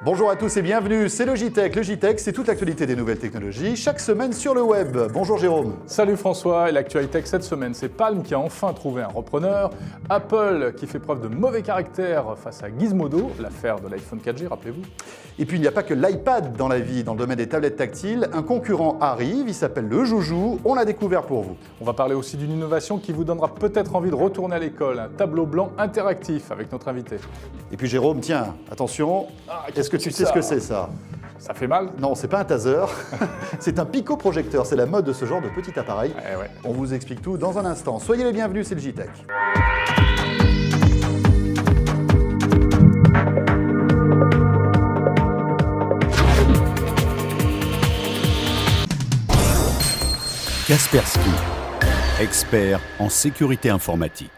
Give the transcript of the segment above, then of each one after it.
Bonjour à tous et bienvenue, c'est le JTech. Le JTech, c'est toute l'actualité des nouvelles technologies, chaque semaine sur le web. Bonjour Jérôme. Salut François, et l'actualité cette semaine, c'est Palm qui a enfin trouvé un repreneur, Apple qui fait preuve de mauvais caractère face à Gizmodo, l'affaire de l'iPhone 4G, rappelez-vous. Et puis il n'y a pas que l'iPad dans la vie, dans le domaine des tablettes tactiles, un concurrent arrive, il s'appelle le Joujou, on l'a découvert pour vous. On va parler aussi d'une innovation qui vous donnera peut-être envie de retourner à l'école, un tableau blanc interactif avec notre invité. Et puis Jérôme, tiens, attention, est-ce que tu sais ce que c'est ça? Ça fait mal? Non, c'est pas un taser, c'est un picoprojecteur, c'est la mode de ce genre de petit appareil. Ouais. On vous explique tout dans un instant. Soyez les bienvenus, c'est le JTech. Kaspersky, expert en sécurité informatique.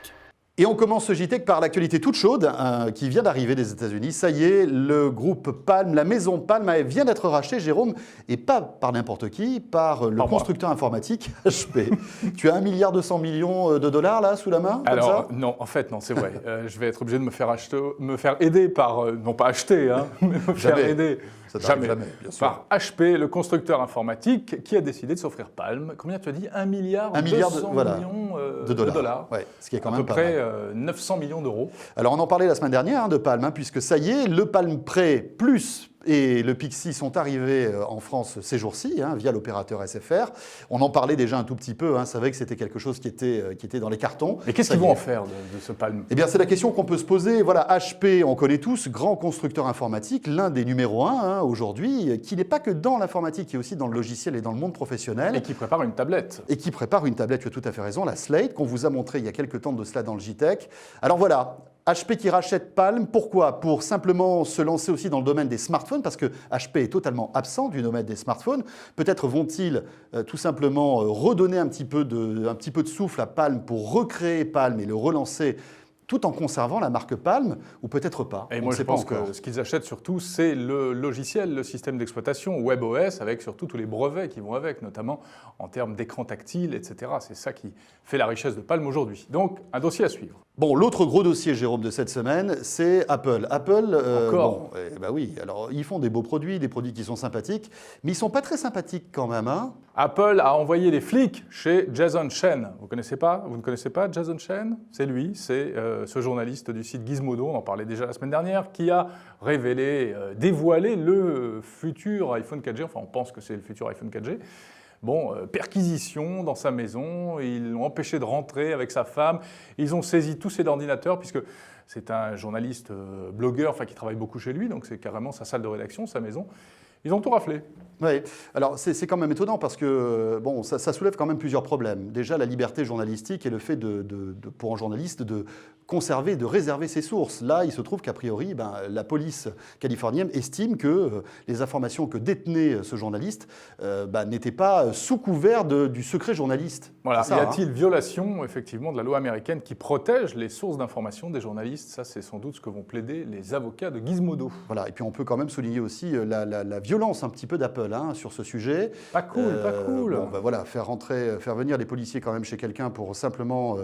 Et on commence ce JTech par l'actualité toute chaude qui vient d'arriver des États-Unis. Ça y est, le groupe Palm, la maison Palm vient d'être rachetée, Jérôme, et pas par n'importe qui, par le constructeur informatique HP. Tu as 1,2 milliard de dollars là sous la main? Alors non, en fait non, c'est vrai. Je vais être obligé de me faire aider par, non pas acheter, hein, mais me faire aider. Jamais, bien sûr. Par HP, le constructeur informatique, qui a décidé de s'offrir Palm. Combien tu as dit? 1,2 milliard de dollars. Ouais, ce qui est quand même à peu près 900 millions d'euros. Alors on en parlait la semaine dernière de Palm, puisque ça y est, le Palm Pre Plus et le Pixie sont arrivés en France ces jours-ci, via l'opérateur SFR. On en parlait déjà un tout petit peu, c'est vrai que c'était quelque chose qui était dans les cartons. Mais qu'est-ce qu'ils vont en faire de ce Palm? Eh bien, c'est la question qu'on peut se poser. Voilà, HP, on connaît tous, grand constructeur informatique, l'un des numéros 1 aujourd'hui, qui n'est pas que dans l'informatique, qui est aussi dans le logiciel et dans le monde professionnel. Et qui prépare une tablette. Et qui prépare une tablette, tu as tout à fait raison, la Slate, qu'on vous a montré il y a quelques temps de cela dans le JTech. Alors voilà, HP qui rachète Palm, pourquoi? Pour simplement se lancer aussi dans le domaine des smartphones, parce que HP est totalement absent du domaine des smartphones. Peut-être vont-ils tout simplement redonner un petit peu de souffle à Palm pour recréer Palm et le relancer tout en conservant la marque Palm, ou peut-être pas. Et moi, je pense que ce qu'ils achètent surtout, c'est le logiciel, le système d'exploitation WebOS, avec surtout tous les brevets qui vont avec, notamment en termes d'écran tactile, etc. C'est ça qui fait la richesse de Palm aujourd'hui. Donc, un dossier à suivre. Bon, l'autre gros dossier, Jérôme, de cette semaine, c'est Apple. Apple, encore oui, alors ils font des beaux produits, des produits qui sont sympathiques, mais ils sont pas très sympathiques quand même, Apple a envoyé les flics chez Jason Chen. Vous ne connaissez pas Jason Chen? C'est lui, c'est ce journaliste du site Gizmodo, on en parlait déjà la semaine dernière, qui a révélé, dévoilé le futur iPhone 4G, enfin on pense que c'est le futur iPhone 4G. Bon, perquisition dans sa maison, ils l'ont empêché de rentrer avec sa femme, ils ont saisi tous ses ordinateurs, puisque c'est un journaliste blogueur qui travaille beaucoup chez lui, donc c'est carrément sa salle de rédaction, sa maison. Ils ont tout raflé. Oui, alors c'est quand même étonnant parce que bon, ça soulève quand même plusieurs problèmes. Déjà, la liberté journalistique et le fait pour un journaliste de conserver, de réserver ses sources. Là, il se trouve qu'a priori, la police californienne estime que les informations que détenait ce journaliste n'étaient pas sous couvert du secret journaliste. Voilà. Y a-t-il violation, effectivement, de la loi américaine qui protège les sources d'information des journalistes? Ça, c'est sans doute ce que vont plaider les avocats de Gizmodo. Voilà. Et puis, on peut quand même souligner aussi la violence un petit peu d'Apple sur ce sujet. Pas cool, pas cool. Bon, voilà, faire venir les policiers quand même chez quelqu'un pour simplement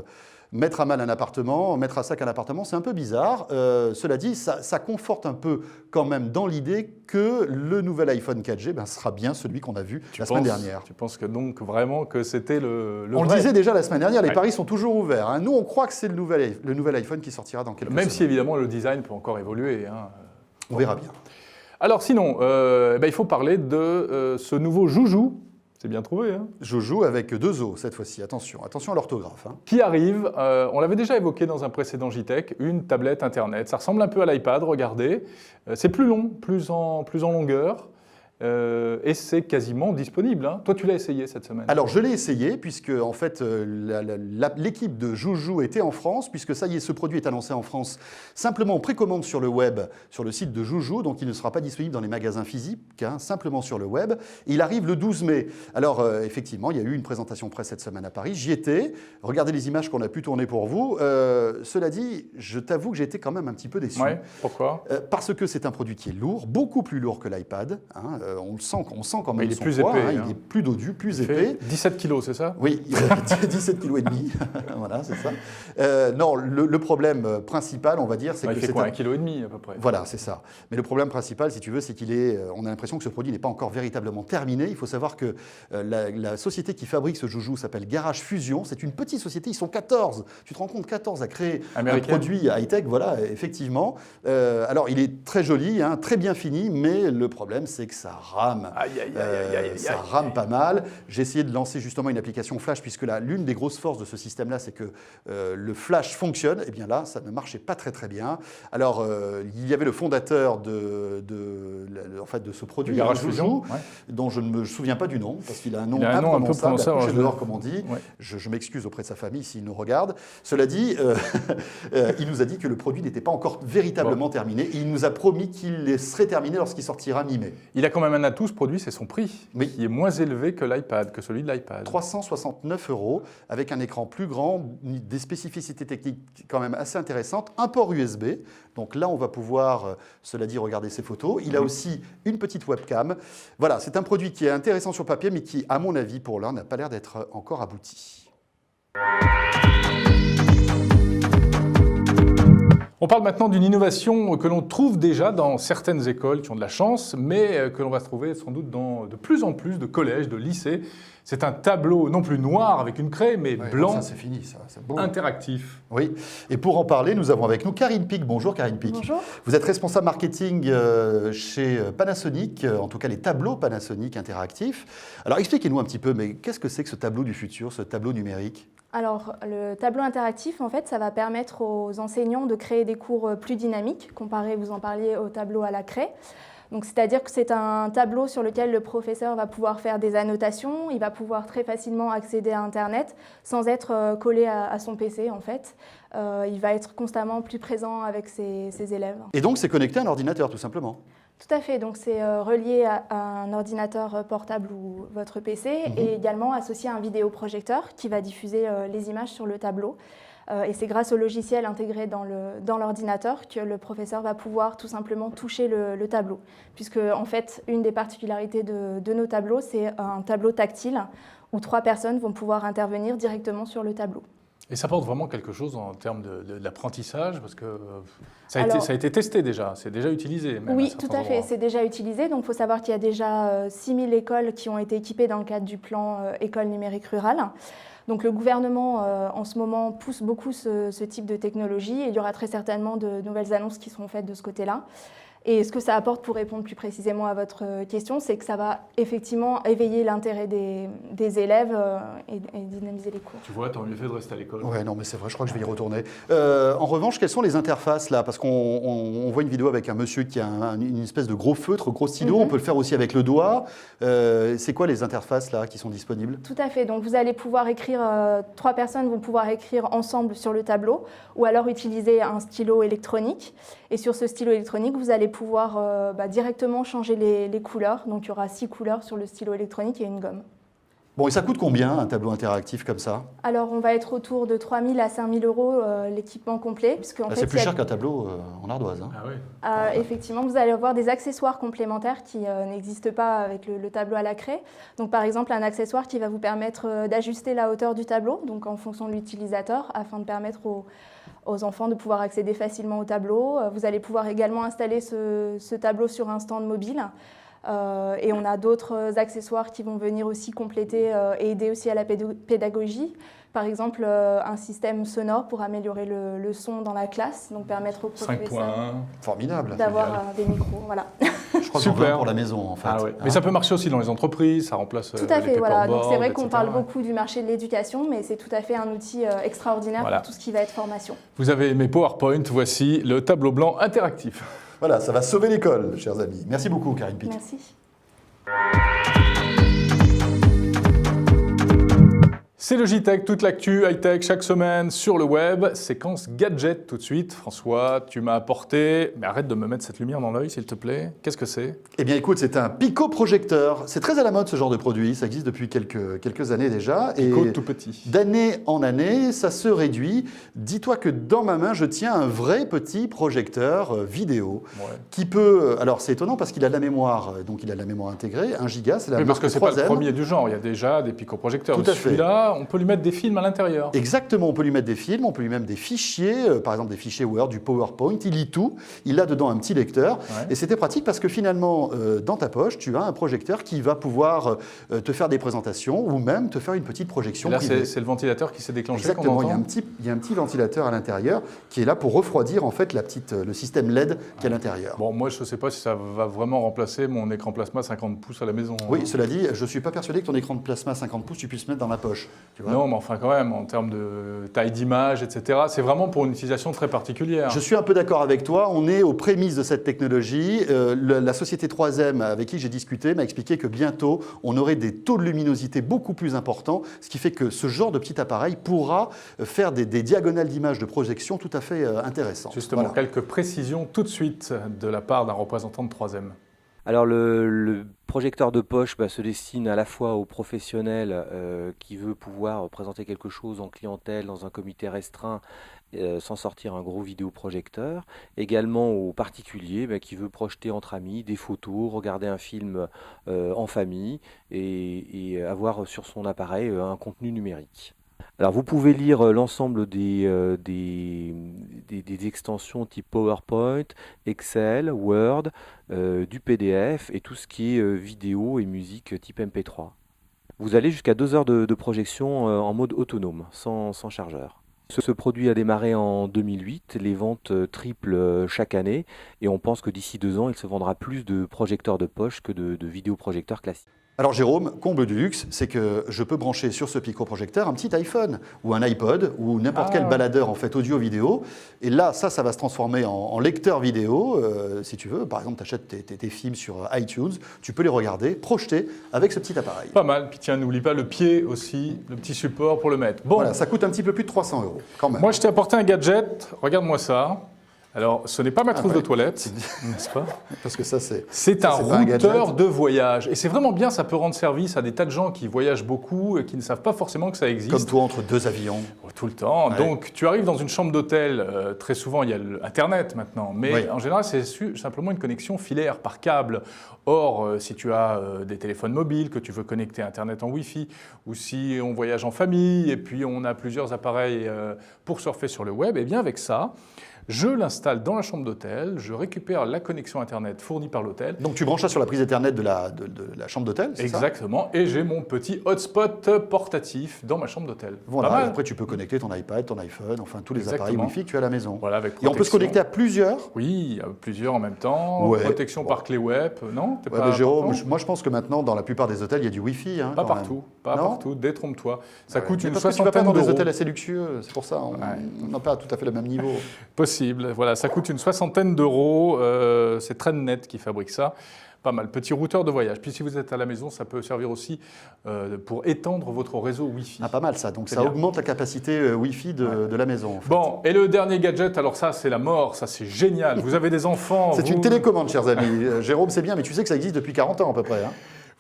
mettre à mal un appartement, mettre à sac un appartement, c'est un peu bizarre. Cela dit, ça conforte un peu quand même dans l'idée que le nouvel iPhone 4G sera bien celui qu'on a vu la semaine dernière. Tu penses que donc vraiment que c'était le On vrai. le disait déjà la semaine dernière, les paris sont toujours ouverts. Nous, on croit que c'est le nouvel iPhone qui sortira dans quelques semaines. Même si évidemment le design peut encore évoluer. On verra bien. Alors sinon, il faut parler de ce nouveau Joujou. C'est bien trouvé. Joujou avec 2 O cette fois-ci, attention à l'orthographe. Qui arrive, on l'avait déjà évoqué dans un précédent JTech, une tablette Internet. Ça ressemble un peu à l'iPad, regardez. C'est plus long, plus en longueur. Et c'est quasiment disponible. Toi, tu l'as essayé cette semaine? Alors, je l'ai essayé, puisque en fait, l'équipe de Joujou était en France, puisque ça y est, ce produit est annoncé en France simplement en précommande sur le web, sur le site de Joujou, donc il ne sera pas disponible dans les magasins physiques, simplement sur le web. Et il arrive le 12 mai. Alors, effectivement, il y a eu une présentation presse cette semaine à Paris. J'y étais. Regardez les images qu'on a pu tourner pour vous. Cela dit, je t'avoue que j'ai été quand même un petit peu déçu. Ouais, pourquoi? Parce que c'est un produit qui est lourd, beaucoup plus lourd que l'iPad. on sent quand même il est son plus poids, épais, il est plus dodu, plus Il épais. fait 17 kilos, c'est ça? Oui, il a 17,5 kg. Voilà, c'est ça. Non, le problème principal, on va dire, c'est Il que fait c'est quoi, 1,5 kg à peu près? Voilà, c'est ça. Mais le problème principal, si tu veux, c'est on a l'impression que ce produit n'est pas encore véritablement terminé. Il faut savoir que la société qui fabrique ce joujou s'appelle Garage Fusion. C'est une petite société, ils sont 14. Tu te rends compte, 14 à créer un produit high-tech, voilà, effectivement. Alors, il est très joli, hein, très bien fini, mais le problème, c'est que ça rame. Ça rame pas mal. J'ai essayé de lancer justement une application Flash, puisque l'une des grosses forces de ce système-là, c'est que le Flash fonctionne. Et bien là, ça ne marchait pas très très bien. Alors, il y avait le fondateur de ce produit, Garage Joujou, Fusion, dont je ne me souviens pas du nom, parce qu'il a un nom un peu prononçable, coucher dehors, comme on dit. Ouais. Je m'excuse auprès de sa famille s'il nous regarde. Cela dit, il nous a dit que le produit n'était pas encore véritablement terminé. Il nous a promis qu'il serait terminé lorsqu'il sortira mi-mai. Il a quand même un atout, ce produit, c'est son prix, Oui. qui est moins élevé que l'iPad, que celui de l'iPad. 369 €, avec un écran plus grand, des spécificités techniques quand même assez intéressantes, un port USB. Donc là, on va pouvoir, cela dit, regarder ses photos. Il a aussi une petite webcam. Voilà, c'est un produit qui est intéressant sur papier, mais qui, à mon avis, pour l'heure, n'a pas l'air d'être encore abouti. On parle maintenant d'une innovation que l'on trouve déjà dans certaines écoles qui ont de la chance, mais que l'on va trouver sans doute dans de plus en plus de collèges, de lycées. C'est un tableau non plus noir avec une craie, mais blanc, ça c'est fini, ça. C'est beau. interactif. Oui, et pour en parler, nous avons avec nous Karine Pic. Bonjour Karine Pic. Bonjour. Vous êtes responsable marketing chez Panasonic, en tout cas les tableaux Panasonic interactifs. Alors expliquez-nous un petit peu, mais qu'est-ce que c'est que ce tableau du futur, ce tableau numérique ? Alors, le tableau interactif, en fait, ça va permettre aux enseignants de créer des cours plus dynamiques, comparé, vous en parliez, au tableau à la craie. Donc, c'est-à-dire que c'est un tableau sur lequel le professeur va pouvoir faire des annotations, il va pouvoir très facilement accéder à Internet sans être collé à son PC, en fait. Il va être constamment plus présent avec ses élèves. Et donc, c'est connecté à un ordinateur, tout simplement ? Tout à fait, donc c'est relié à un ordinateur portable ou votre PC et également associé à un vidéoprojecteur qui va diffuser les images sur le tableau. Et c'est grâce au logiciel intégré dans l'ordinateur que le professeur va pouvoir tout simplement toucher le tableau. Puisque en fait, une des particularités de nos tableaux, c'est un tableau tactile où 3 personnes vont pouvoir intervenir directement sur le tableau. Et ça apporte vraiment quelque chose en termes de l'apprentissage, parce que ça a été testé déjà, c'est déjà utilisé. Même Oui, tout à fait, c'est déjà utilisé. Donc il faut savoir qu'il y a déjà 6000 écoles qui ont été équipées dans le cadre du plan École numérique rurale. Donc le gouvernement, en ce moment, pousse beaucoup ce type de technologie et il y aura très certainement de nouvelles annonces qui seront faites de ce côté-là. Et ce que ça apporte, pour répondre plus précisément à votre question, c'est que ça va effectivement éveiller l'intérêt des élèves et dynamiser les cours. Tu vois, t'as mieux fait de rester à l'école. Ouais, non, mais c'est vrai, je crois que je vais y retourner. En revanche, quelles sont les interfaces là ? Parce qu'on voit une vidéo avec un monsieur qui a une espèce de gros feutre, gros stylo. On peut le faire aussi avec le doigt. C'est quoi les interfaces là qui sont disponibles ? Tout à fait. Donc vous allez pouvoir écrire, 3 personnes vont pouvoir écrire ensemble sur le tableau, ou alors utiliser un stylo électronique. Et sur ce stylo électronique, vous allez pouvoir directement changer les couleurs. Donc il y aura 6 couleurs sur le stylo électronique et une gomme. Bon, et ça coûte combien un tableau interactif comme ça ? Alors on va être autour de 3 000 à 5 000 euros l'équipement complet. C'est plus cher qu'un tableau en ardoise. Hein. Ah oui. Effectivement, vous allez avoir des accessoires complémentaires qui n'existent pas avec le tableau à la craie. Donc par exemple, un accessoire qui va vous permettre d'ajuster la hauteur du tableau, donc en fonction de l'utilisateur, afin de permettre aux enfants de pouvoir accéder facilement au tableau. Vous allez pouvoir également installer ce tableau sur un stand mobile. Et on a d'autres accessoires qui vont venir aussi compléter et aider aussi à la pédagogie. Par exemple, un système sonore pour améliorer le son dans la classe, donc permettre aux professeurs Formidable. d'avoir des micros. Voilà. Je crois qu'on pour la maison en fait. Ah ouais. Mais ça peut marcher aussi dans les entreprises, ça remplace tout à fait, voilà. Donc c'est vrai etc. qu'on parle beaucoup du marché de l'éducation, mais c'est tout à fait un outil extraordinaire pour tout ce qui va être formation. Vous avez aimé PowerPoint, voici le tableau blanc interactif. Voilà, ça va sauver l'école, chers amis. Merci beaucoup, Karine Pic. Merci. C'est le JTech, toute l'actu high-tech chaque semaine sur le web. Séquence gadget tout de suite. François, tu m'as apporté... Mais arrête de me mettre cette lumière dans l'œil, s'il te plaît. Qu'est-ce que c'est? Eh bien écoute, c'est un picoprojecteur. C'est très à la mode ce genre de produit, ça existe depuis quelques années déjà. Pico tout petit. D'année en année, ça se réduit. Dis-toi que dans ma main, je tiens un vrai petit projecteur vidéo qui peut... Alors c'est étonnant parce qu'il a de la mémoire, donc il a de la mémoire intégrée, 1 giga, c'est la parce marque que c'est pas 3M. le premier du genre, il y a déjà des picoprojecteurs. Tout à fait. Celui-là, on peut lui mettre des films à l'intérieur. Exactement, on peut lui mettre des films, on peut lui mettre des fichiers, par exemple des fichiers Word, du PowerPoint, il lit tout, il a dedans un petit lecteur, et c'était pratique parce que finalement, dans ta poche, tu as un projecteur qui va pouvoir te faire des présentations ou même te faire une petite projection là, privée. c'est le ventilateur qui s'est déclenché. Exactement, il y a un petit ventilateur à l'intérieur qui est là pour refroidir en fait le système LED qui est à l'intérieur. Bon, moi je ne sais pas si ça va vraiment remplacer mon écran plasma 50 pouces à la maison. Oui, cela dit, je ne suis pas persuadé que ton écran de plasma 50 pouces, tu puisses mettre dans la poche. Tu vois, non, mais enfin quand même, en termes de taille d'image, etc., c'est vraiment pour une utilisation très particulière. Je suis un peu d'accord avec toi, on est aux prémices de cette technologie. La société 3M avec qui j'ai discuté m'a expliqué que bientôt, on aurait des taux de luminosité beaucoup plus importants, ce qui fait que ce genre de petit appareil pourra faire des diagonales d'images de projection tout à fait intéressantes. Justement, voilà. Quelques précisions tout de suite de la part d'un représentant de 3M. Alors le projecteur de poche se destine à la fois aux professionnels qui veut pouvoir présenter quelque chose en clientèle dans un comité restreint sans sortir un gros vidéoprojecteur, également aux particuliers qui veut projeter entre amis des photos, regarder un film en famille et avoir sur son appareil un contenu numérique. Alors vous pouvez lire l'ensemble des extensions type PowerPoint, Excel, Word, du PDF et tout ce qui est vidéo et musique type MP3. Vous allez jusqu'à 2 heures de projection en mode autonome, sans chargeur. Ce produit a démarré en 2008, les ventes triplent chaque année et on pense que d'ici 2 ans, il se vendra plus de projecteurs de poche que de vidéoprojecteurs classiques. Alors Jérôme, comble du luxe, c'est que je peux brancher sur ce picoprojecteur un petit iPhone ou un iPod ou n'importe quel baladeur en fait audio-vidéo. Et là, ça va se transformer en lecteur vidéo. Si tu veux, par exemple, tu achètes tes films sur iTunes, tu peux les regarder, projeter avec ce petit appareil. Pas mal. Puis tiens, n'oublie pas le pied aussi, le petit support pour le mettre. Bon, voilà, ça coûte un petit peu plus de 300 € quand même. Moi, je t'ai apporté un gadget. Regarde-moi ça. Alors, ce n'est pas ma trousse de toilette, n'est-ce pas? Parce que ça, c'est... C'est un routeur de voyage. Et c'est vraiment bien, ça peut rendre service à des tas de gens qui voyagent beaucoup et qui ne savent pas forcément que ça existe. Comme toi, entre 2 avions. Tout le temps. Ouais. Donc, tu arrives dans une chambre d'hôtel, très souvent, il y a Internet maintenant, mais en général, c'est simplement une connexion filaire par câble. Or, si tu as des téléphones mobiles, que tu veux connecter à Internet en Wi-Fi, ou si on voyage en famille et puis on a plusieurs appareils pour surfer sur le web, et bien avec ça, je l'installe dans la chambre d'hôtel, je récupère la connexion Internet fournie par l'hôtel. Donc tu branches ça sur la prise Ethernet de la chambre d'hôtel, c'est ça? Exactement, et j'ai mon petit hotspot portatif dans ma chambre d'hôtel. Voilà, et après tu peux connecter ton iPad, ton iPhone, enfin tous les appareils Wi-Fi que tu as à la maison. Voilà, avec et on peut se connecter à plusieurs? Oui, à plusieurs en même temps, protection par clé web, non? Mais Jérôme, moi je pense que maintenant dans la plupart des hôtels il y a du Wi-Fi. Hein, pas partout, pas partout, détrompe-toi. Ça coûte une soixantaine d'euros. Tu vas pas dans des hôtels assez luxueux, c'est pour ça, on n'a pas tout à fait le même niveau. Possible, voilà, ça coûte une soixantaine d'euros, c'est TrendNet qui fabrique ça. Pas mal, petit routeur de voyage. Puis si vous êtes à la maison, ça peut servir aussi pour étendre votre réseau Wi-Fi. Ah, pas mal ça, donc ça augmente la capacité Wi-Fi de la maison. En fait. Bon, et le dernier gadget, alors ça c'est la mort, ça c'est génial. Vous avez des enfants. C'est une télécommande, chers amis. Jérôme, c'est bien, mais tu sais que ça existe depuis 40 ans à peu près. Hein.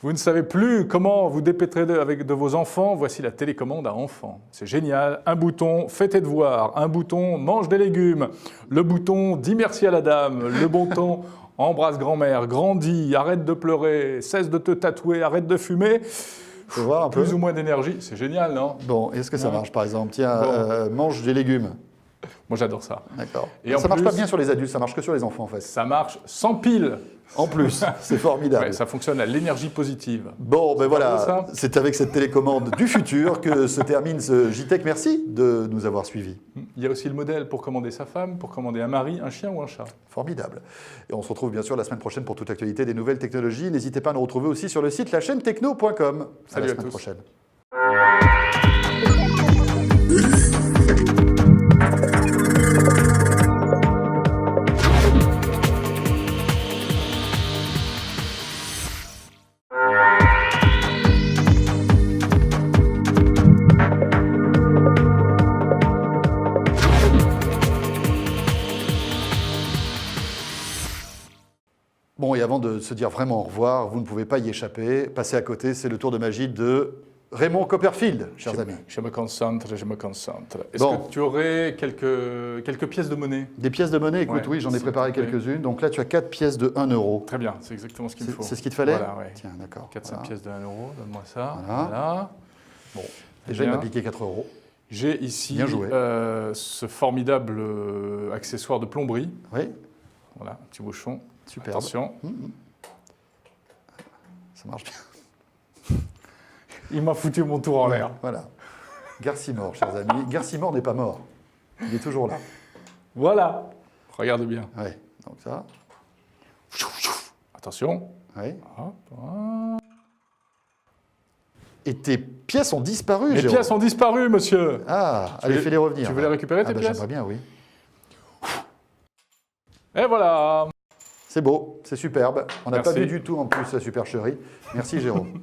Vous ne savez plus comment vous dépêtrer avec de vos enfants, voici la télécommande à enfants. C'est génial, un bouton « Fais tes devoirs », un bouton « Mange des légumes », le bouton « Dis merci à la dame », le bouton « Embrasse grand-mère »,« Grandis »,« Arrête de pleurer »,« Cesse de te tatouer »,« Arrête de fumer ». Faut voir un peu. Plus ou moins d'énergie, c'est génial, non? Bon, est-ce que ça marche par exemple? Tiens, mange des légumes. Moi j'adore ça. D'accord. Ça marche pas bien sur les adultes, ça marche que sur les enfants en fait. Ça marche sans pile. En plus, c'est formidable. Ouais, ça fonctionne à l'énergie positive. Bon, ben voilà, c'est avec cette télécommande du futur que se termine ce JTech. Merci de nous avoir suivis. Il y a aussi le modèle pour commander sa femme, pour commander un mari, un chien ou un chat. Formidable. Et on se retrouve bien sûr la semaine prochaine pour toute actualité des nouvelles technologies. N'hésitez pas à nous retrouver aussi sur le site lachaîne-techno.com. Salut à la semaine tous. prochaine. avant de se dire vraiment au revoir, vous ne pouvez pas y échapper. Passez à côté, c'est le tour de magie de Raymond Copperfield, chers amis. Je me concentre, je me concentre. Est-ce Bon. que tu aurais quelques pièces de monnaie? Des pièces de monnaie, écoute, Ouais, oui, j'en ai s'il préparé te plaît. quelques-unes. Donc là, tu as 4 pièces de 1 euro. Très bien, c'est exactement ce qu'il me faut. C'est ce qu'il te fallait? Voilà, ouais. Tiens, d'accord. 4-5 Voilà. pièces de 1 euro, donne-moi ça. Voilà. Voilà. Bon, déjà, il Bien. m'a piqué 4 euros. J'ai ici Bien joué. ce formidable accessoire de plomberie. Oui, Voilà, un petit bouchon. superbe. Attention. Ça marche bien. Il m'a foutu mon tour en l'air. Voilà. Garcimore, chers amis. Garcimore n'est pas mort. Il est toujours là. Voilà. Regarde bien. Oui, donc ça. Attention. Oui. Hop, voilà. Et tes pièces ont disparu, Les Jérôme. pièces ont disparu, monsieur. Ah, Tu allez, veux- fais-les revenir. tu veux les récupérer, tes bah, pièces? J'aimerais bien, oui. Et voilà. C'est beau, c'est superbe. On n'a pas Merci. vu du tout, en plus, la supercherie. Merci, Jérôme.